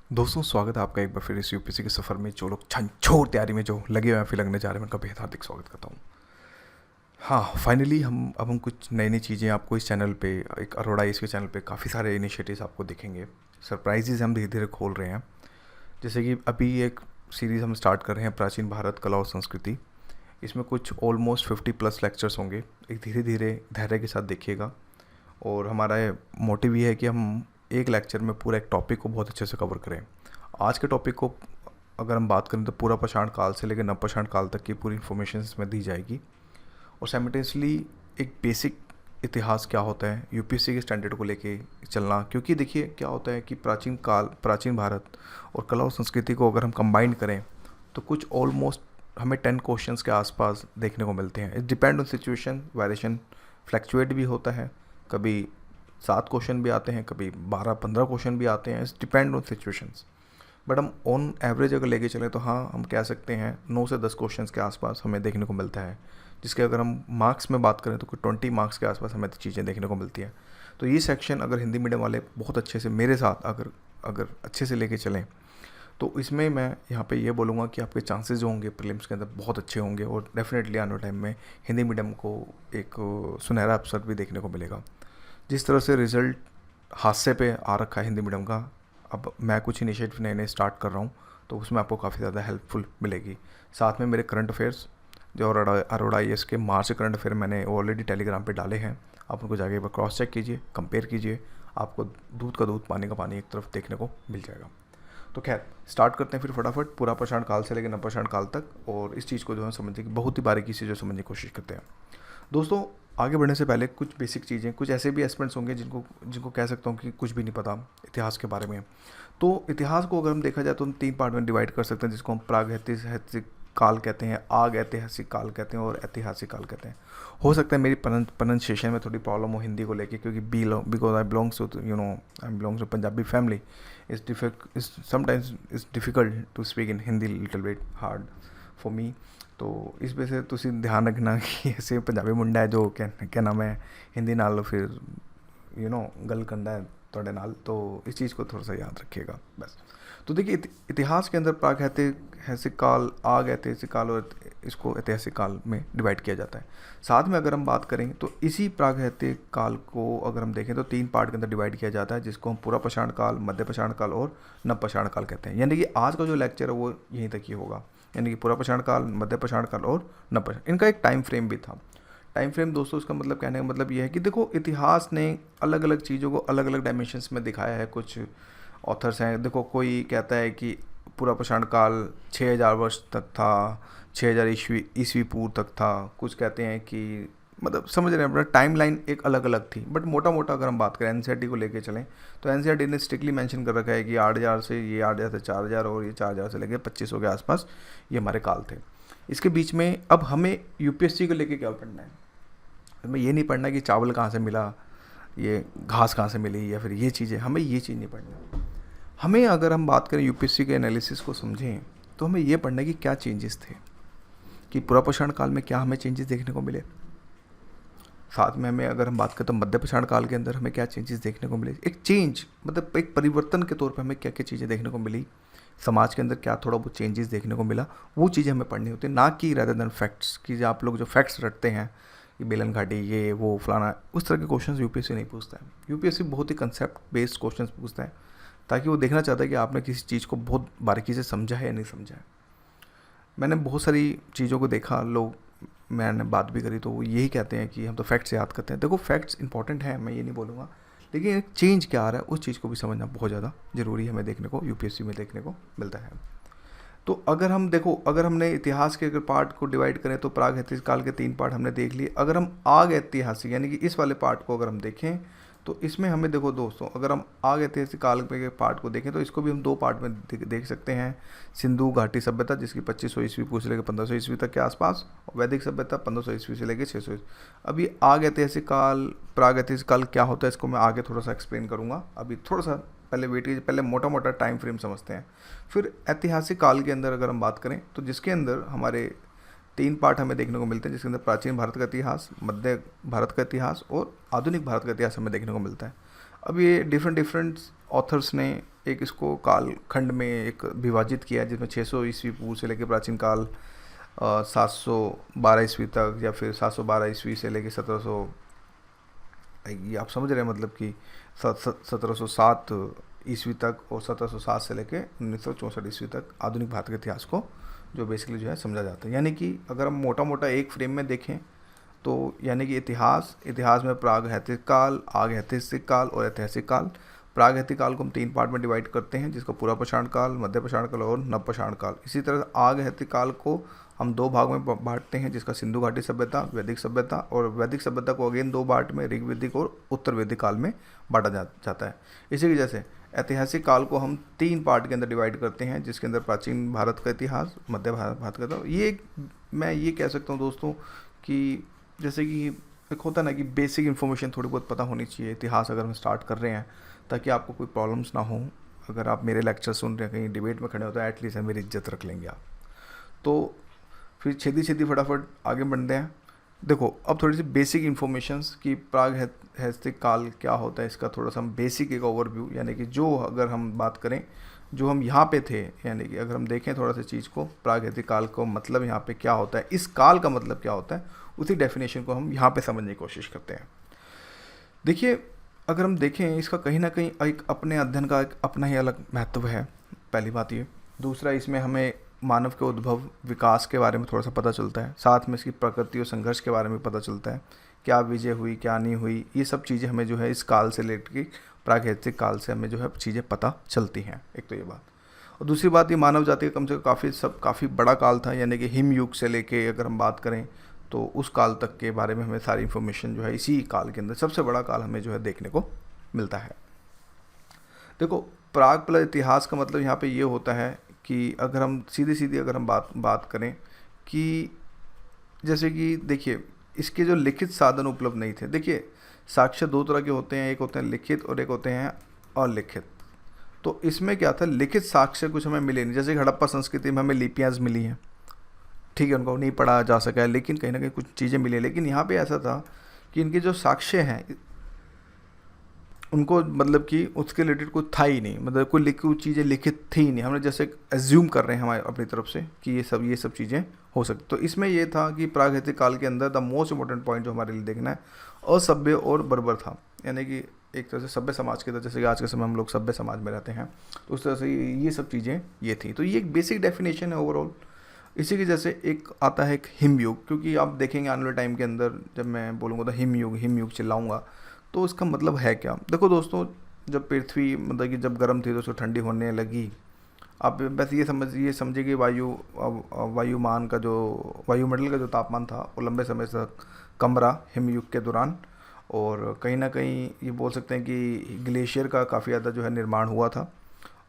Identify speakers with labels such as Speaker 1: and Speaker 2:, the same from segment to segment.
Speaker 1: दोस्तों स्वागत है आपका एक बार फिर इस यूपीएससी के सफ़र में। जो लोग छंछोर तैयारी में जो लगे हुए हैं फिर लगने जा रहे हैं, उनका बेहद हार्दिक स्वागत करता हूँ। हाँ, फाइनली हम कुछ नई नई चीज़ें आपको इस चैनल पे, एक अरोड़ा इसके चैनल पे काफ़ी सारे इनिशिएटिव्स आपको दिखेंगे। सरप्राइजेज हम धीरे धीरे खोल रहे हैं। जैसे कि अभी एक सीरीज़ हम स्टार्ट कर रहे हैं, प्राचीन भारत कला और संस्कृति। इसमें कुछ ऑलमोस्ट 50+ लेक्चर्स होंगे। एक धीरे धीरे धैर्य के साथ देखिएगा। और हमारा मोटिव ये है कि हम एक लेक्चर में पूरा एक टॉपिक को बहुत अच्छे से कवर करें। आज के टॉपिक को अगर हम बात करें तो पूरा पाषाण काल से लेकर नवपाषाण काल तक की पूरी इन्फॉर्मेशन इसमें दी जाएगी। और साइमल्टेनियसली एक बेसिक इतिहास क्या होता है, यूपीएससी के स्टैंडर्ड को लेके चलना। क्योंकि देखिए क्या होता है कि प्राचीन भारत और कला और संस्कृति को अगर हम कंबाइन करें तो कुछ ऑलमोस्ट हमें 10 क्वेश्चंस के आसपास देखने को मिलते हैं। It depend on situation, variation fluctuate भी होता है। कभी 7 क्वेश्चन भी आते हैं, कभी 12-15 क्वेश्चन भी आते हैं। It's depend on situations. But हम ऑन एवरेज अगर लेके चलें तो हाँ, हम कह सकते हैं 9 से 10 क्वेश्चंस के आसपास हमें देखने को मिलता है। जिसके अगर हम मार्क्स में बात करें तो कोई 20 मार्क्स के आसपास हमें चीज़ें देखने को मिलती हैं। तो ये सेक्शन अगर हिंदी मीडियम वाले बहुत अच्छे से मेरे साथ अगर अगर अच्छे से लेके चलें तो इसमें मैं यहाँ पे ये बोलूँगा कि आपके चांसेस जो होंगे प्रीलिम्स के अंदर बहुत अच्छे होंगे। और डेफिनेटली आने वाले टाइम में हिंदी मीडियम को एक सुनहरा अवसर भी देखने को मिलेगा। जिस तरह से रिज़ल्ट हादसे पे आ रखा है हिंदी मीडियम का, अब मैं कुछ इनिशिएटिव नए नए स्टार्ट कर रहा हूँ तो उसमें आपको काफ़ी ज़्यादा हेल्पफुल मिलेगी। साथ में मेरे करंट अफेयर्स जो अरोड़ा IAS के मार्च करंट अफेयर मैंने ऑलरेडी टेलीग्राम पे डाले हैं। आप उनको जाके एक बार क्रॉस चेक कीजिए, कंपेयर कीजिए। आपको दूध का दूध पानी का पानी एक तरफ देखने को मिल जाएगा। तो खैर स्टार्ट करते हैं फिर फटाफट पूरा पाषाण काल से लेकर नवपाषाण काल तक। और इस चीज़ को जो है समझने की बहुत ही बारीकी से जो समझने की कोशिश करते हैं। दोस्तों आगे बढ़ने से पहले कुछ बेसिक चीज़ें, कुछ ऐसे भी एस्पिरेंट्स होंगे जिनको जिनको कह सकता हूँ कि कुछ भी नहीं पता इतिहास के बारे में। तो इतिहास को अगर हम देखा जाए तो हम 3 पार्ट में डिवाइड कर सकते हैं, जिसको हम प्रागैतिहासिक काल कहते हैं, आग ऐतिहासिक काल कहते हैं और ऐतिहासिक काल कहते हैं। हो सकता है मेरी प्रोनाउंसिएशन में थोड़ी प्रॉब्लम हो हिंदी को लेके, क्योंकि because I belongs to I belongs to Punjabi family. Sometimes it's difficult to speak in Hindi, little bit hard for me. तो इस वजह से तुसी ध्यान रखना कि ऐसे पंजाबी मुंडा है जो क्या नाम है हिंदी नाल फिर गल करना है थोड़े नाल। तो इस चीज़ को थोड़ा सा याद रखिएगा बस। तो देखिए इतिहास के अंदर प्रागैतिहासिक काल, आग ऐतिहासिक काल और इसको ऐतिहासिक काल में डिवाइड किया जाता है। साथ में अगर हम बात करें तो इसी प्रागैतिक काल को अगर हम देखें तो 3 पार्ट के अंदर डिवाइड किया जाता है, जिसको हम पूरा पाषाण काल, मध्य पाषाण काल और नवपाषाण काल कहते हैं। यानी कि आज का जो लेक्चर है वो यहीं तक ही होगा। यानी कि पूरा पाषाण काल, मध्य पाषाण काल और नवपाषाण, इनका एक टाइम फ्रेम भी था। टाइम फ्रेम दोस्तों इसका मतलब कहने का मतलब ये है कि देखो इतिहास ने अलग अलग चीज़ों को अलग अलग डायमेंशंस में दिखाया है। कुछ ऑथर्स हैं, देखो कोई कहता है कि पूरा पाषाण काल 6000 वर्ष तक था, 6000 ईस्वी पूर्व तक था। कुछ कहते हैं कि मतलब समझ रहे हैं अपना टाइम लाइन एक अलग अलग थी। बट मोटा मोटा अगर हम बात करें NCERT को लेके चलें तो NCERT ने स्ट्रिक्टली मेंशन कर रखा है कि 8000 से ये 8000 से 4000 और ये 4000 से लेके 2500 के आसपास ये हमारे काल थे। इसके बीच में अब हमें यूपीएससी को लेके क्या पढ़ना है? हमें ये नहीं पढ़ना कि चावल कहाँ से मिला, ये घास कहाँ से मिली, या फिर ये चीज़ें, हमें ये चीज़ नहीं पढ़ना। हमें अगर हम बात करें यूपीएससी के एनालिसिस को समझें तो हमें ये पढ़ना है कि क्या चेंजेस थे, कि पूरा पाषाण काल में क्या हमें चेंजेस देखने को मिले। साथ में हमें अगर हम बात करें तो मध्य पाषाण काल के अंदर हमें क्या चेंजेस देखने को मिले। एक चेंज मतलब एक परिवर्तन के तौर पे हमें क्या क्या चीज़ें देखने को मिली, समाज के अंदर क्या थोड़ा बहुत चेंजेस देखने को मिला, वो चीज़ें हमें पढ़नी होती है। ना कि रादर देन फैक्ट्स, कि आप लोग जो फैक्ट्स रटते हैं कि बेलन घाटी ये वो फलाना, उस तरह के क्वेश्चन यूपीएससी नहीं पूछता है। यूपीएससी बहुत ही कंसेप्ट बेस्ड क्वेश्चन पूछता है, ताकि वो देखना चाहता है कि आपने किसी चीज़ को बहुत बारीकी से समझा है या नहीं समझा है। मैंने बहुत सारी चीज़ों को देखा, लोग मैंने बात भी करी तो वो यही कहते हैं कि हम तो फैक्ट्स याद करते हैं। देखो फैक्ट्स इंपॉर्टेंट हैं, मैं ये नहीं बोलूँगा, लेकिन एक चेंज क्या आ रहा है उस चीज़ को भी समझना बहुत ज़्यादा ज़रूरी हमें देखने को यूपीएससी में देखने को मिलता है। तो अगर हम देखो, अगर हमने इतिहास के अगर पार्ट को डिवाइड करें तो प्राग ऐतिहासिक काल के 3 पार्ट हमने देख लिए। अगर हम आग ऐतिहासिक यानी कि इस वाले पार्ट को अगर हम देखें तो इसमें हमें देखो दोस्तों, अगर हम आग ऐतिहासिक काल के पार्ट को देखें तो इसको भी हम 2 पार्ट में देख सकते हैं। सिंधु घाटी सभ्यता जिसकी 2500 ईस्वी पूर्व से लेकर 1500 ईस्वी तक के आसपास, और वैदिक सभ्यता 1500 ईस्वी से लेकर 600 ईस्वी। अभी आग ऐतिहासिक काल, प्राग ऐतिहासिक काल क्या होता है इसको मैं आगे थोड़ा सा एक्सप्लेन करूँगा। अभी थोड़ा सा पहले वेट कीजिए, पहले मोटा मोटा टाइम फ्रेम समझते हैं। फिर ऐतिहासिक काल के अंदर अगर हम बात करें तो जिसके अंदर हमारे 3 पार्ट हमें देखने को मिलते हैं, जिसके अंदर प्राचीन भारत का इतिहास, मध्य भारत का इतिहास और आधुनिक भारत का इतिहास हमें देखने को मिलता है। अब ये डिफरेंट ऑथर्स ने एक इसको काल खंड में एक विभाजित किया है, जिसमें 600 ईस्वी पूर्व से लेकर प्राचीन काल 712 ईस्वी तक, या फिर 712 ईस्वी से लेकर 1700, ये आप समझ रहे हैं मतलब कि 1707 ईस्वी तक, और 1707 से लेकर 1964 ईस्वी तक आधुनिक भारत के इतिहास को जो बेसिकली जो है समझा जाता है। यानी कि अगर हम मोटा मोटा एक फ्रेम में देखें तो यानी कि इतिहास में प्रागैतिहासिक काल, आगैतिहासिक काल और ऐतिहासिक काल। प्रागैतिहासिक काल को हम 3 पार्ट में डिवाइड करते हैं, जिसको पूरा पाषाण काल, मध्य पाषाण काल और नव पाषाण काल। इसी तरह आगैतिहासिक काल को हम 2 भाग में बांटते हैं, जिसका सिंधु घाटी सभ्यता, वैदिक सभ्यता, और वैदिक सभ्यता को अगेन 2 पार्ट में ऋग्वैदिक और उत्तर वैदिक काल में बांटा जाता है। इसी की वजह से ऐतिहासिक काल को हम 3 पार्ट के अंदर डिवाइड करते हैं, जिसके अंदर प्राचीन भारत का इतिहास, मध्य भारत का इतिहास। ये मैं ये कह सकता हूँ दोस्तों कि जैसे कि एक होता है ना कि बेसिक इन्फॉर्मेशन थोड़ी बहुत पता होनी चाहिए इतिहास अगर हम स्टार्ट कर रहे हैं, ताकि आपको कोई प्रॉब्लम्स ना हो। अगर आप मेरे लेक्चर सुन रहे हैं, कहीं डिबेट में खड़े हो, तो एटलीस्ट मेरी इज्जत रख लेंगे आप। तो फिर छेदी फटाफट आगे बढ़ते हैं। देखो अब थोड़ी सी बेसिक इन्फॉर्मेशंस कि प्रागैतिहासिक काल क्या होता है, इसका थोड़ा सा हम बेसिक एक ओवरव्यू, यानी कि जो अगर हम बात करें जो हम यहाँ पे थे, यानी कि अगर हम देखें थोड़ा सा चीज़ को, प्रागैतिहासिक काल को मतलब यहाँ पे क्या होता है, इस काल का मतलब क्या होता है, उसी डेफिनेशन को हम यहाँ पे समझने की कोशिश करते हैं। देखिए अगर हम देखें इसका कहीं ना कहीं एक अपने अध्ययन का एक अपना ही अलग महत्व है, पहली बात ये। दूसरा, इसमें हमें मानव के उद्भव विकास के बारे में थोड़ा सा पता चलता है, साथ में इसकी प्रकृति और संघर्ष के बारे में पता चलता है, क्या विजय हुई क्या नहीं हुई, ये सब चीज़ें हमें जो है इस काल से लेकर प्रागैतिहासिक काल से हमें जो है चीज़ें पता चलती हैं। एक तो ये बात, और दूसरी बात, ये मानव जाति का कम से कम काफ़ी बड़ा काल था, यानी कि हिम युग से लेके अगर हम बात करें तो उस काल तक के बारे में हमें सारी इन्फॉर्मेशन जो है इसी काल के अंदर, सबसे बड़ा काल हमें जो है देखने को मिलता है। देखो प्राग प्लस इतिहास का मतलब यहाँ पे ये होता है कि अगर हम सीधी अगर हम बात करें कि जैसे कि देखिए इसके जो लिखित साधन उपलब्ध नहीं थे। देखिए साक्ष्य 2 तरह के होते हैं, एक होते हैं लिखित और एक होते हैं अलिखित। तो इसमें क्या था, लिखित साक्ष्य कुछ हमें मिले नहीं, जैसे हड़प्पा संस्कृति में हमें लिपियाँ मिली हैं, ठीक है, उनको नहीं पढ़ा जा सका है, लेकिन कहीं ना कहीं कुछ चीज़ें मिली। लेकिन यहाँ पे ऐसा था कि इनके जो साक्ष्य हैं उनको मतलब कि उसके रिलेटेड कुछ था ही नहीं, मतलब कोई कुछ चीज़ें लिखित थी ही नहीं। हमने जैसे एज्यूम कर रहे हैं हमारे अपनी तरफ से कि ये सब चीज़ें हो सकती। तो इसमें ये था कि प्रागैतिहासिक काल के अंदर द मोस्ट इंपॉर्टेंट पॉइंट जो हमारे लिए देखना है, असभ्य और बर्बर था, यानी कि एक तरह से सभ्य समाज के तरह, जैसे कि आज के समय हम लोग सभ्य समाज में रहते हैं, तो उस तरह से ये सब चीज़ें ये थी। तो ये एक बेसिक डेफिनेशन है ओवरऑल। इसी की जैसे एक आता है एक हिम युग, क्योंकि आप देखेंगे आने वाले टाइम के अंदर जब मैं बोलूँगा तो हिम युग चिल्लाऊंगा, तो इसका मतलब है क्या। देखो दोस्तों, जब पृथ्वी मतलब कि जब गर्म थी तो उसको ठंडी होने लगी। आप बस ये समझिए कि वायुमान का जो वायुमंडल का जो तापमान था वो लंबे समय तक कम रहा हिम युग के दौरान, और कहीं ना कहीं ये बोल सकते हैं कि ग्लेशियर का काफ़ी ज़्यादा जो है निर्माण हुआ था,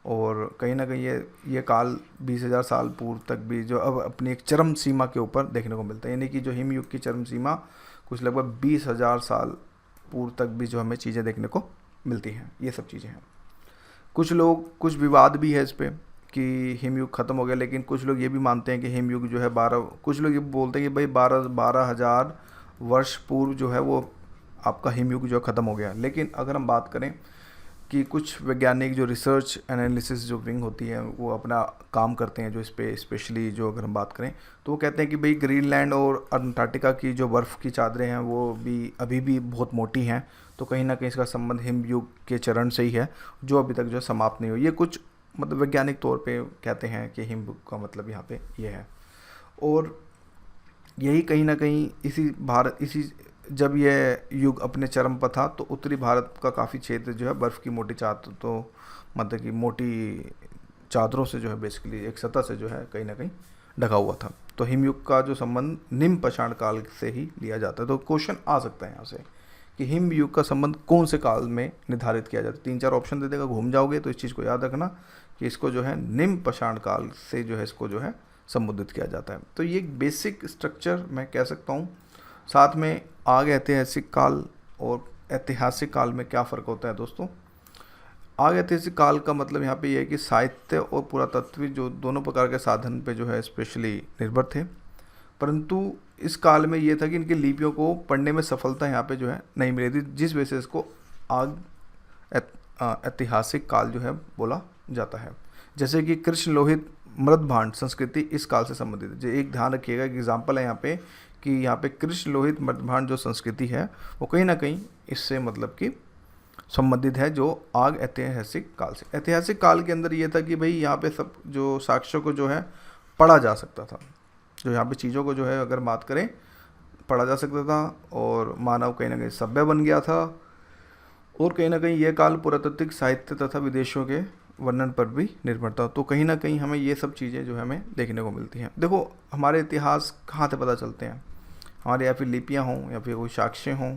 Speaker 1: और कहीं ना कहीं ये काल 20,000 साल पूर्व तक भी जो अब अपनी एक चरम सीमा के ऊपर देखने को मिलता है, यानी कि जो हिम युग की चरम सीमा कुछ लगभग 20,000 साल पूर्व तक भी जो हमें चीज़ें देखने को मिलती हैं। ये सब चीज़ें हैं। कुछ विवाद भी है इस पर कि हिम युग ख़त्म हो गया, लेकिन कुछ लोग ये भी मानते हैं कि हिम युग जो है कुछ लोग ये बोलते हैं कि भाई 12,000 वर्ष पूर्व जो है वो आपका हिम युग जो है ख़त्म हो गया। लेकिन अगर हम बात करें कि कुछ वैज्ञानिक जो रिसर्च एनालिसिस जो विंग होती है वो अपना काम करते हैं, जो इस पे स्पेशली जो अगर हम बात करें तो वो कहते हैं कि भाई ग्रीनलैंड और अंटार्कटिका की जो बर्फ़ की चादरें हैं वो भी अभी भी बहुत मोटी हैं, तो कहीं ना कहीं इसका संबंध हिम युग के चरण से ही है, जो अभी तक जो समाप्त नहीं हुई। ये कुछ मतलब वैज्ञानिक तौर पे कहते हैं कि हिम युग का मतलब यहाँ पे ये है। और यही कहीं ना कहीं इसी जब यह युग अपने चरम पर था तो उत्तरी भारत का काफ़ी क्षेत्र जो है बर्फ़ की मोटी चादर, तो मतलब कि मोटी चादरों से जो है बेसिकली एक सतह से जो है कहीं ना कहीं ढका हुआ था। तो हिमयुग का जो संबंध निम्न पाषाण काल से ही लिया जाता है। तो क्वेश्चन आ सकता है यहाँ से कि हिमयुग का संबंध कौन से काल में निर्धारित किया जाता है। 3-4 ऑप्शन दे देगा, घूम जाओगे, तो इस चीज़ को याद रखना कि इसको जो है निम्न पाषाण काल से जो है इसको जो है संबोधित किया जाता है। तो ये एक बेसिक स्ट्रक्चर मैं कह सकता हूँ। साथ में आगे ऐतिहासिक काल और ऐतिहासिक काल में क्या फ़र्क होता है दोस्तों। आगे ऐतिहासिक काल का मतलब यहाँ पे ये है कि साहित्य और पुरातत्व जो दोनों प्रकार के साधन पे जो है स्पेशली निर्भर थे, परंतु इस काल में ये था कि इनकी लिपियों को पढ़ने में सफलता यहाँ पे जो है नहीं मिली थी, जिस वजह से इसको ऐतिहासिक काल जो है बोला जाता है। जैसे कि कृष्ण लोहित मृदभांड संस्कृति इस काल से संबंधित है। जो एक ध्यान रखिएगा, एक एग्जाम्पल है यहाँ पे कि यहाँ पे कृष्ण लोहित मृदभांड जो संस्कृति है वो कहीं ना कहीं इससे मतलब कि संबंधित है, जो आग ऐतिहासिक काल से। ऐतिहासिक काल के अंदर ये था कि भाई यहाँ पे सब जो साक्ष्यों को जो है पढ़ा जा सकता था, जो यहाँ पे चीज़ों को जो है अगर बात करें पढ़ा जा सकता था, और मानव कहीं ना कहीं सभ्य बन गया था। और कहीं ना कहीं ये काल पुरातात्विक साहित्य तथा विदेशों के वर्णन पर भी निर्भर था। तो कहीं ना कहीं हमें ये सब चीज़ें जो है हमें देखने को मिलती हैं। देखो हमारे इतिहास कहाँ से पता चलते हैं, हमारे या फिर लिपियाँ हों या फिर कोई साक्ष्य हों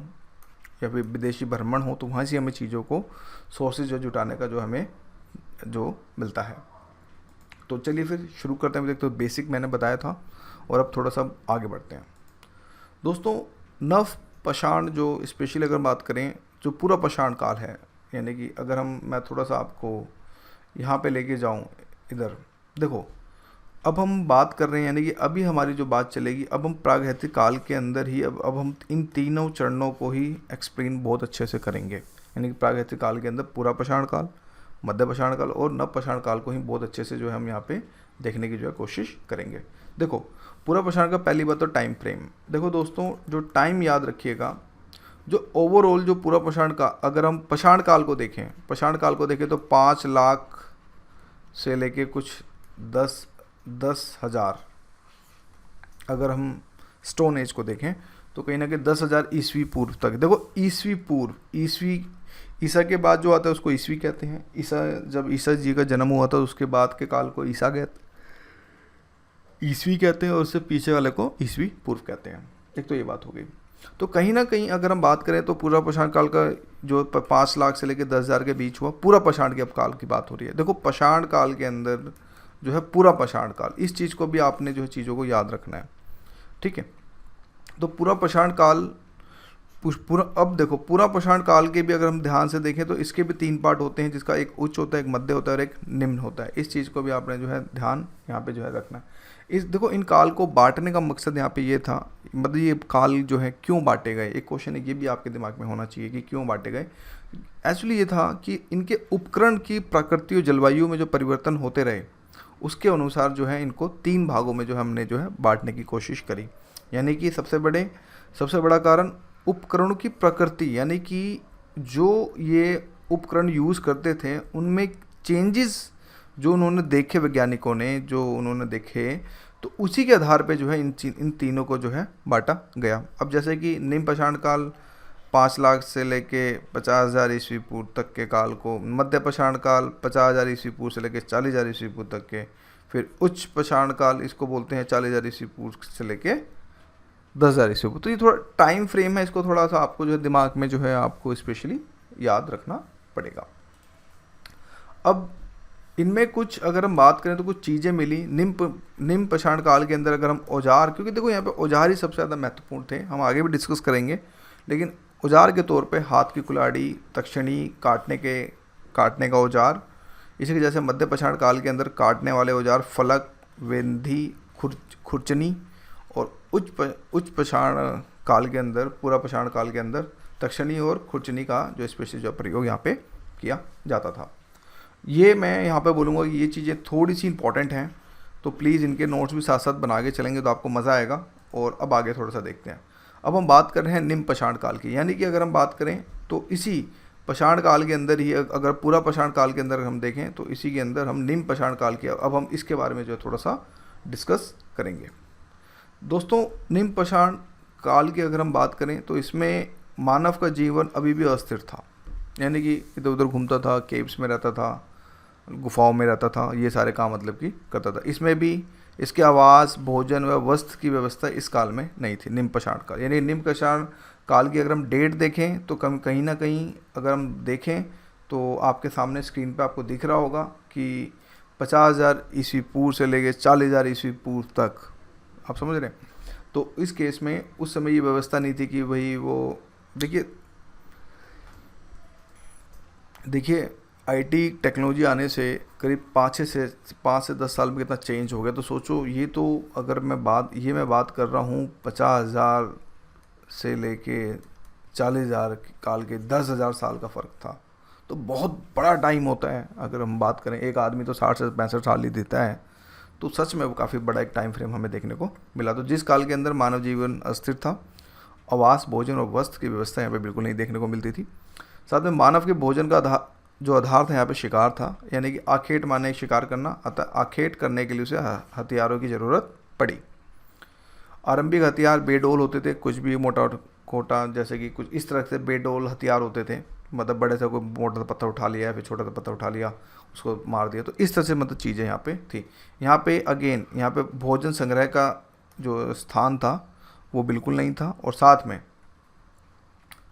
Speaker 1: या फिर विदेशी भ्रमण हो, तो वहाँ से हमें चीज़ों को सोर्सेज जो जुटाने का जो हमें जो मिलता है। तो चलिए फिर शुरू करते हैं। तो बेसिक मैंने बताया था और अब थोड़ा सा आगे बढ़ते हैं। दोस्तों नव पाषाण जो स्पेशली अगर बात करें, जो पूरा पाषाण काल है, यानी कि अगर मैं थोड़ा सा आपको यहाँ पे लेके जाऊँ इधर, देखो अब हम बात कर रहे हैं, यानी कि अभी हमारी जो बात चलेगी, अब हम प्रागैतिक काल के अंदर ही अब हम इन तीनों चरणों को ही एक्सप्लेन बहुत अच्छे से करेंगे। यानी कि प्रागैतिक काल के अंदर पूरा पाषाण काल, मध्य पाषाण काल और नव पाषाण काल को ही बहुत अच्छे से जो है हम यहाँ पे देखने की जो है कोशिश करेंगे। देखो पूरा पाषाण का पहली बात तो टाइम फ्रेम। देखो दोस्तों जो टाइम याद रखिएगा, जो ओवरऑल जो पूरा पाषाण का, अगर हम पाषाण काल को देखें, पाषाण काल को देखें तो 5 लाख से लेके कुछ 10,000, अगर हम स्टोन एज को देखें तो कहीं ना कहीं 10,000 ईस्वी पूर्व तक। देखो ईस्वी पूर्व, ईसा के बाद जो आता है उसको ईस्वी कहते हैं। जब ईसा जी का जन्म हुआ था उसके बाद के काल को ईस्वी कहते हैं, और उससे पीछे वाले को ईस्वी पूर्व कहते हैं। एक तो ये बात हो गई। तो कहीं ना कहीं अगर हम बात करें तो पूरा पाषाण काल का जो 5 लाख से लेकर 10,000 के बीच हुआ, पूरा पाषाण के अब काल की बात हो रही है। देखो पाषाण काल के अंदर जो है पूरा पाषाण काल, इस चीज़ को भी आपने जो है चीज़ों को याद रखना है, ठीक है। तो पूरा पाषाण काल अब देखो पूरा पाषाण काल के भी अगर हम ध्यान से देखें तो इसके भी 3 पार्ट होते हैं, जिसका एक उच्च होता है, एक मध्य होता है और एक निम्न होता है। इस चीज़ को भी आपने जो है ध्यान यहाँ पे जो है रखना है। देखो इन काल को बांटने का मकसद यहाँ पे ये था, मतलब ये काल जो है क्यों बांटे गए, एक क्वेश्चन है ये भी आपके दिमाग में होना चाहिए कि क्यों बांटे गए। एक्चुअली ये था कि इनके उपकरण की प्रकृति और जलवायु में जो परिवर्तन होते रहे उसके अनुसार जो है इनको 3 भागों में जो हमने जो है बांटने की कोशिश करी। यानी कि सबसे बड़ा कारण उपकरणों की प्रकृति, यानी कि जो ये उपकरण यूज़ करते थे उनमें चेंजेस जो उन्होंने देखे, वैज्ञानिकों ने जो उन्होंने देखे, तो उसी के आधार पे जो है इन तीनों को जो है बांटा गया। अब जैसे कि निम्न पाषाण काल 5 लाख से लेके 50,000 ईस्वी पूर्व तक के काल को, मध्य पाषाण काल 50,000 ईस्वी पूर्व से लेके 40,000 ईस्वी पूर्व तक के, फिर उच्च पाषाण काल इसको बोलते हैं 40,000 ईस्वी पूर्व से लेके 10,000 ईस्वी पूर्व। तो ये थोड़ा टाइम फ्रेम है, इसको थोड़ा सा आपको जो है दिमाग में जो है आपको स्पेशली याद रखना पड़ेगा। अब इनमें कुछ अगर हम बात करें तो कुछ चीज़ें मिली निम्न पाषाण काल के अंदर। अगर हम औजार, क्योंकि देखो यहाँ पे औजार ही सबसे ज़्यादा महत्वपूर्ण थे, हम आगे भी डिस्कस करेंगे, लेकिन औजार के तौर पे हाथ की कुल्हाड़ी, तक्षणी, काटने का औजार, इसी के जैसे मध्य पाषाण काल के अंदर काटने वाले औजार फलक, वेंधी, खुरचनी, और उच्च पाषाण काल के अंदर, पूरा पाषाण काल के अंदर तक्षणी और खुरचनी का जो स्पेशल जो प्रयोग यहाँ पे किया जाता था। ये मैं यहाँ पे बोलूँगा कि ये चीज़ें थोड़ी सी इंपॉर्टेंट हैं, तो प्लीज़ इनके नोट्स भी साथ साथ बना के चलेंगे तो आपको मज़ा आएगा। और अब आगे थोड़ा सा देखते हैं। अब हम बात कर रहे हैं निम्न पाषाण काल की, यानी कि अगर हम बात करें तो इसी पाषाण काल के अंदर ही, अगर पूरा पाषाण काल के अंदर हम देखें तो इसी के अंदर हम निम्न पाषाण काल की, अब हम इसके बारे में जो है थोड़ा सा डिस्कस करेंगे। दोस्तों निम्न पाषाण काल की अगर हम बात करें तो इसमें मानव का जीवन अभी भी अस्थिर था, यानी कि इधर उधर घूमता था, केव्स में रहता था, गुफाओं में रहता था, ये सारे काम मतलब कि करता था। इसमें भी इसके आवास, भोजन व वस्त्र की व्यवस्था इस काल में नहीं थी, निम्न पाषाण काल। यानी निम्न पाषाण काल की अगर हम डेट देखें तो कहीं ना कहीं अगर हम देखें तो आपके सामने स्क्रीन पे आपको दिख रहा होगा कि 50,000 ईस्वी पूर्व से लेके 40,000 ईस्वी पूर्व तक, आप समझ रहे हैं। तो इस केस में उस समय ये व्यवस्था नहीं थी कि भाई वो देखिए आईटी टेक्नोलॉजी आने से करीब 5 से 10 साल में कितना चेंज हो गया। तो सोचो, ये तो अगर मैं बात कर रहा हूँ 50,000 से लेके 40,000 काल के 10,000 साल का फ़र्क था। तो बहुत बड़ा टाइम होता है। अगर हम बात करें, एक आदमी तो 60 से 65 साल ही देता है, तो सच में वो काफ़ी बड़ा एक टाइम फ्रेम हमें देखने को मिला। तो जिस काल के अंदर मानव जीवन अस्थिर था, आवास, भोजन और वस्त्र की व्यवस्था यहाँ पे बिल्कुल नहीं देखने को मिलती थी। साथ में मानव के भोजन का आधार था यहाँ पे शिकार था, यानी कि आखेट माने शिकार करना, अतः आखेट करने के लिए उसे हथियारों की ज़रूरत पड़ी। आरंभिक हथियार बेडोल होते थे, कुछ भी मोटा खोटा, जैसे कि कुछ इस तरह से बेडोल हथियार होते थे, मतलब बड़े से कोई मोटा सा पत्थर उठा लिया, फिर छोटा सा पत्थर उठा लिया, उसको मार दिया, तो इस तरह से मतलब चीज़ें यहाँ पे थी। यहाँ पे अगेन यहाँ पे भोजन संग्रह का जो स्थान था वो बिल्कुल नहीं था, और साथ में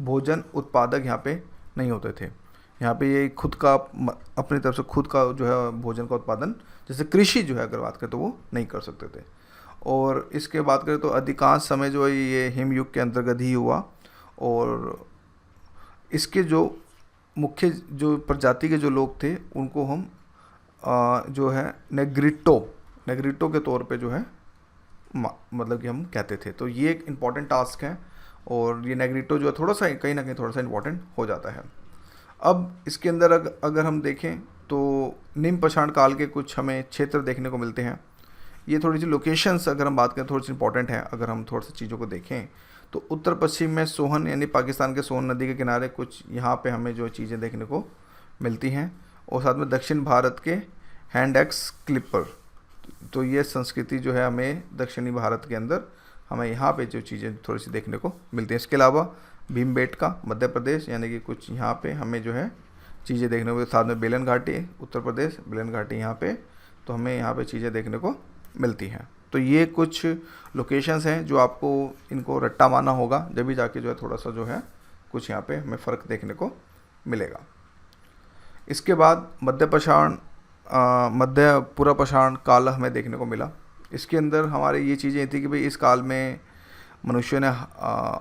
Speaker 1: भोजन उत्पादक यहाँ पे नहीं होते थे। यहाँ पे ये खुद का अपनी तरफ से खुद का जो है भोजन का उत्पादन, जैसे कृषि जो है अगर बात करें तो वो नहीं कर सकते थे। और इसके बात करें तो अधिकांश समय जो है ये हिमयुग के अंतर्गत ही हुआ, और इसके जो मुख्य जो प्रजाति के जो लोग थे उनको हम जो है नेग्रिटो के तौर पे जो है मतलब कि हम कहते थे। तो ये एक इम्पॉर्टेंट टास्क है, और ये नेग्रिटो जो है थोड़ा सा कहीं ना कहीं थोड़ा सा इम्पॉर्टेंट हो जाता है। अब इसके अंदर अगर हम देखें तो निम्न पाषाण काल के कुछ हमें क्षेत्र देखने को मिलते हैं। ये थोड़ी सी लोकेशंस अगर हम बात करें थोड़ी सी इंपॉर्टेंट है। अगर हम थोड़ी सी चीज़ों को देखें तो उत्तर पश्चिम में सोहन, यानी पाकिस्तान के सोहन नदी के किनारे कुछ यहाँ पे हमें जो चीज़ें देखने को मिलती हैं, और साथ में दक्षिण भारत के हैंड एक्स क्लिपर, तो ये संस्कृति जो है हमें दक्षिणी भारत के अंदर हमें यहाँ पे जो चीज़ें थोड़ी सी देखने को मिलती हैं। इसके अलावा भीमबेटका मध्य प्रदेश, यानी कि कुछ यहाँ पे हमें जो है चीज़ें देखने को, साथ में बेलन घाटी उत्तर प्रदेश, बेलन घाटी यहाँ पे, तो हमें यहाँ पे चीज़ें देखने को मिलती हैं। तो ये कुछ लोकेशंस हैं जो आपको इनको रट्टा मारना होगा, जब भी जाके जो है थोड़ा सा जो है कुछ यहाँ पे हमें फ़र्क देखने को मिलेगा। इसके बाद मध्य पूरा पाषाण काल हमें देखने को मिला। इसके अंदर हमारे ये चीज़ें थी कि भाई इस काल में मनुष्य ने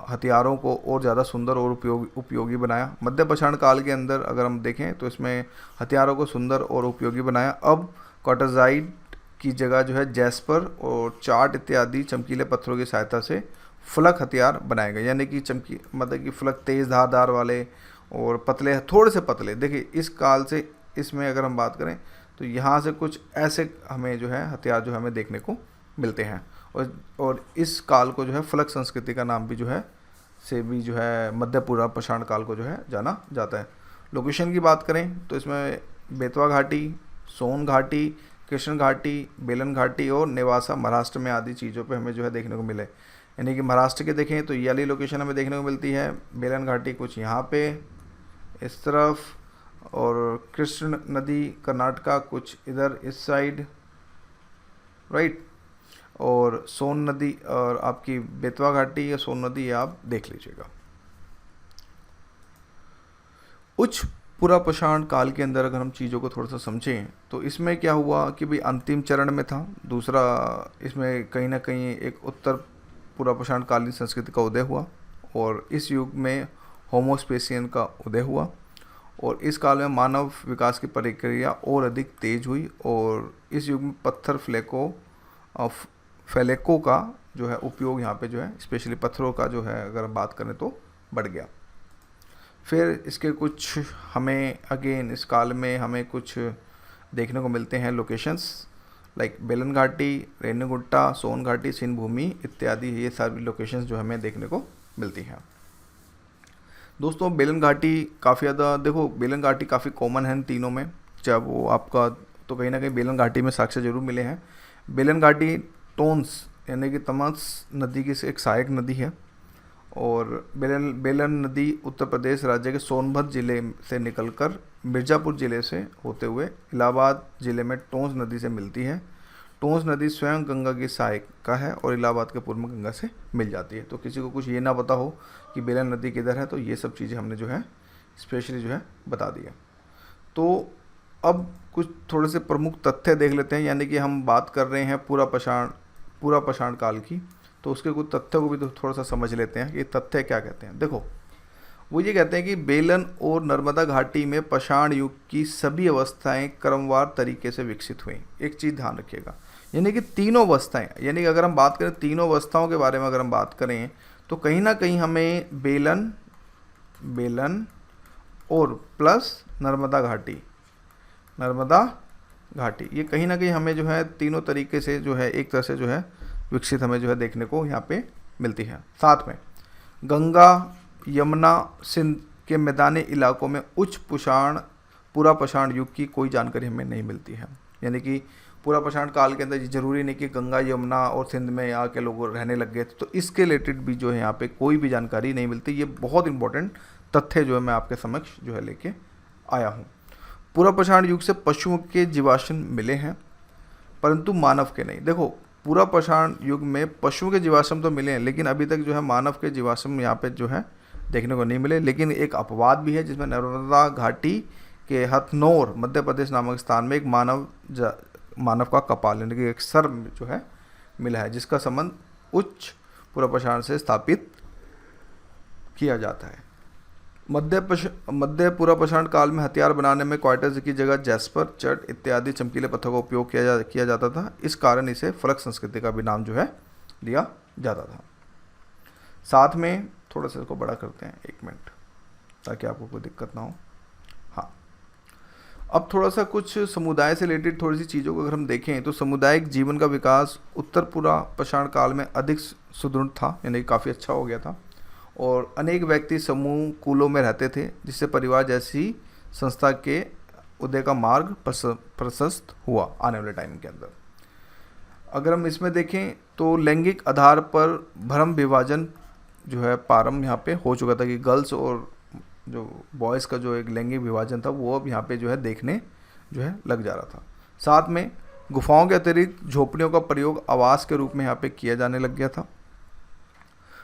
Speaker 1: हथियारों को और ज़्यादा सुंदर और उपयोगी बनाया। मध्य पाषाण काल के अंदर अगर हम देखें तो इसमें हथियारों को सुंदर और उपयोगी बनाया। अब क्वार्टरजाइट की जगह जो है जैस्पर और चार्ट इत्यादि चमकीले पत्थरों की सहायता से फलक हथियार बनाए गए, यानी कि मतलब कि फलक तेज़ धारदार वाले और पतले, थोड़े से पतले। देखिए इस काल से इसमें अगर हम बात करें तो यहाँ से कुछ ऐसे हमें जो है हथियार जो हमें देखने को मिलते हैं, और इस काल को जो है फलक संस्कृति का नाम भी जो है से भी जो है मध्य पूर्व पाषाण काल को जो है जाना जाता है। लोकेशन की बात करें तो इसमें बेतवा घाटी, सोन घाटी, कृष्ण घाटी, बेलन घाटी और नेवासा महाराष्ट्र में आदि चीज़ों पे हमें जो है देखने को मिले। यानी कि महाराष्ट्र के देखें तो ये वाली लोकेशन हमें देखने को मिलती है, बेलन घाटी कुछ यहाँ पे इस तरफ, और कृष्ण नदी कर्नाटका कुछ इधर इस साइड, राइट, और सोन नदी और आपकी बेतवा घाटी या सोन नदी ये आप देख लीजिएगा। उच्च पूरा पाषाण काल के अंदर अगर हम चीज़ों को थोड़ा सा समझें तो इसमें क्या हुआ कि भाई अंतिम चरण में था दूसरा, इसमें कहीं ना कहीं एक उत्तर पूरा पाषाण कालीन संस्कृति का उदय हुआ, और इस युग में होमोस्पेसियन का उदय हुआ, और इस काल में मानव विकास की प्रक्रिया और अधिक तेज हुई, और इस युग में पत्थर फैलेको का जो है उपयोग यहाँ पे जो है स्पेशली पत्थरों का जो है अगर बात करें तो बढ़ गया। फिर इसके कुछ हमें अगेन इस काल में हमें कुछ देखने को मिलते हैं लोकेशंस, लाइक बेलन घाटी, रेणुगुट्टा, सोन घाटी, सिंध भूमि इत्यादि, ये सारी लोकेशंस जो हमें देखने को मिलती हैं। दोस्तों बेलन घाटी काफ़ी ज़्यादा, देखो बेलन घाटी काफ़ी कॉमन है इन तीनों में, चाहे वो आपका तो कहीं ना कहीं बेलन घाटी में साक्ष्य जरूर मिले हैं। बेलन घाटी टोन्स यानी कि तमस नदी की एक सहायक नदी है, और बेलन नदी उत्तर प्रदेश राज्य के सोनभद्र जिले से निकलकर मिर्ज़ापुर ज़िले से होते हुए इलाहाबाद ज़िले में टोंस नदी से मिलती है। टोंस नदी स्वयं गंगा की सहायिका है और इलाहाबाद के पूर्व में गंगा से मिल जाती है। तो किसी को कुछ ये ना पता हो कि बेलन नदी किधर है, तो ये सब चीज़ें हमने जो है स्पेशली जो है बता दिया। तो अब कुछ थोड़े से प्रमुख तथ्य देख लेते हैं, यानी कि हम बात कर रहे हैं पूरा पाषाण काल की, तो उसके कुछ तथ्यों को भी तो थोड़ा सा समझ लेते हैं कि तथ्य क्या कहते हैं। देखो वो ये कहते हैं कि बेलन और नर्मदा घाटी में पाषाण युग की सभी अवस्थाएं क्रमवार तरीके से विकसित हुई। एक चीज़ ध्यान रखिएगा, यानी कि तीनों अवस्थाएं, यानी कि अगर हम बात करें तीनों अवस्थाओं के बारे में अगर हम बात करें तो कहीं ना कहीं हमें बेलन और प्लस नर्मदा घाटी, नर्मदा घाटी, ये कहीं ना कहीं हमें जो है तीनों तरीके से जो है एक तरह से जो है विकसित हमें जो है देखने को यहाँ पे मिलती है। साथ में गंगा, यमुना, सिंध के मैदानी इलाकों में उच्च पूरा पाषाण युग की कोई जानकारी हमें नहीं मिलती है। यानी कि पूरा पाषाण काल के अंदर ज़रूरी नहीं कि गंगा, यमुना और सिंध में यहाँ के लोग रहने लग गए थे, तो इसके रिलेटेड भी जो है यहाँ पे कोई भी जानकारी नहीं मिलती। ये बहुत इंपॉर्टेंट तथ्य जो है मैं आपके समक्ष जो है लेके आया हूँ। पूरा पाषाण युग से पशुओं के जीवाश्म मिले हैं परंतु मानव के नहीं। देखो, पूरा पाषाण युग में पशुओं के जीवाश्म तो मिले हैं, लेकिन अभी तक जो है मानव के जीवाश्म यहाँ पे जो है देखने को नहीं मिले। लेकिन एक अपवाद भी है जिसमें नर्मदा घाटी के हथनोर मध्य प्रदेश नामक स्थान में एक मानव का कपाल यानी कि एक सर जो है मिला है, जिसका संबंध उच्च पूरा पाषाण से स्थापित किया जाता है। मध्य पूरा पाषाण काल में हथियार बनाने में क्वार्टज की जगह जैस्पर, चट इत्यादि चमकीले पत्थरों का उपयोग किया जाता था। इस कारण इसे फलक संस्कृति का भी नाम जो है दिया जाता था। साथ में थोड़ा सा इसको बड़ा करते हैं 1 मिनट ताकि आपको कोई दिक्कत ना हो। हाँ, अब थोड़ा सा कुछ समुदाय से रिलेटेड थोड़ी सी चीज़ों को अगर हम देखें तो सामुदायिक जीवन का विकास उत्तर पूरा पाषाण काल में अधिक सुदृढ़ था, यानी काफ़ी अच्छा हो गया था, और अनेक व्यक्ति समूह कुलों में रहते थे, जिससे परिवार जैसी संस्था के उदय का मार्ग प्रशस्त हुआ आने वाले टाइम के अंदर। अगर हम इसमें देखें तो लैंगिक आधार पर भ्रम विभाजन जो है प्रारंभ यहाँ पे हो चुका था कि गर्ल्स और जो बॉयज़ का जो एक लैंगिक विभाजन था वो अब यहाँ पे जो है देखने जो है लग जा रहा था। साथ में गुफाओं के अतिरिक्त झोपड़ियों का प्रयोग आवास के रूप में यहाँ पे किया जाने लग गया था।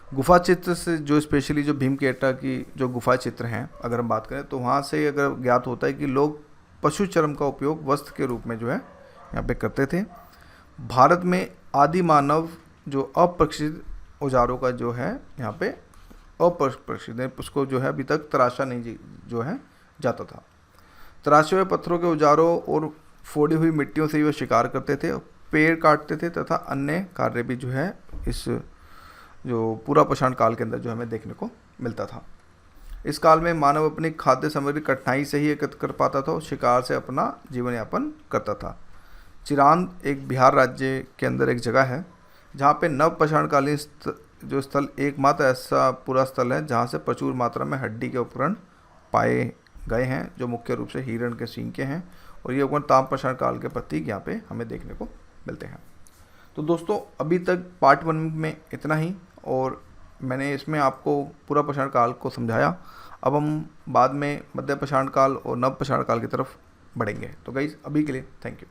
Speaker 1: गुफा चित्र से जो स्पेशली जो भीमकेटका की जो गुफा चित्र हैं अगर हम बात करें तो वहाँ से अगर ज्ञात होता है कि लोग पशु चर्म का उपयोग वस्त्र के रूप में जो है यहाँ पे करते थे। भारत में आदि मानव जो अप्रशिक्षित औजारों का जो है यहाँ पे अप्रशिक्षित उसको जो है अभी तक तराशा नहीं जो है जाता था। तराशे हुए पत्थरों के औजारों और फोड़ी हुई मिट्टियों से वे शिकार करते थे, पेड़ काटते थे तथा अन्य कार्य भी जो है इस जो पूरा पाषाण काल के अंदर जो हमें देखने को मिलता था। इस काल में मानव अपनी खाद्य सामग्री कठिनाई से ही एकत्र कर पाता था और शिकार से अपना जीवन यापन करता था। चिरांद एक बिहार राज्य के अंदर एक जगह है जहाँ पे नव पाषाणकालीन जो स्थल एकमात्र ऐसा पूरा स्थल है जहाँ से प्रचुर मात्रा में हड्डी के उपकरण पाए गए हैं, जो मुख्य रूप से हिरण के सींग के हैं, और ये उपकरण ताम पाषाण काल के प्रतीक यहाँ पे हमें देखने को मिलते हैं। तो दोस्तों अभी तक पार्ट 1 में इतना ही, और मैंने इसमें आपको पूरा पाषाण काल को समझाया। अब हम बाद में मध्य पाषाण काल और नव पाषाण काल की तरफ बढ़ेंगे। तो गाइस अभी के लिए थैंक यू।